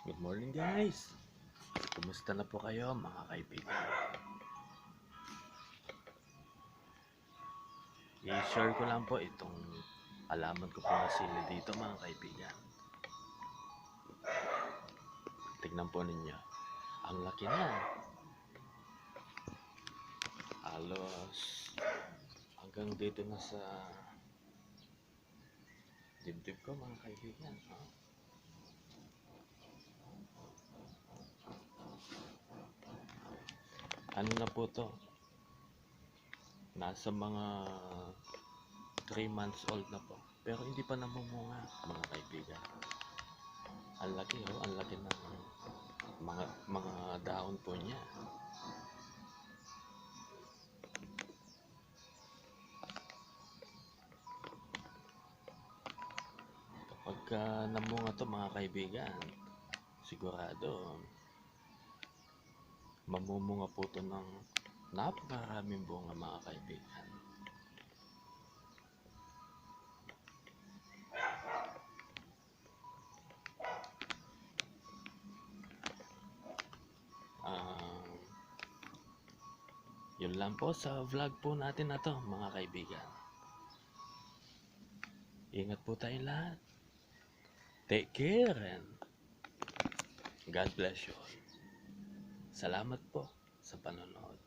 Good morning guys! Kumusta na po kayo mga kaibigan? I-share ko lang po itong alaman ko po na sili dito mga kaibigan. Tignan po ninyo. Ang laki na. Halos hanggang dito na sa dibdib ko mga kaibigan. Ano na po to? Nasa mga 3 months old na po. Pero hindi pa namumunga mga kaibigan. Ang laki ang laki ng mga dahon po niya. Pagka namunga to mga kaibigan, sigurado mamumunga po to ng napakaraming bunga mga kaibigan. Yun lang po sa vlog po natin na to mga kaibigan. Ingat po tayo lahat. Take care and God bless you all. Salamat po sa panonood.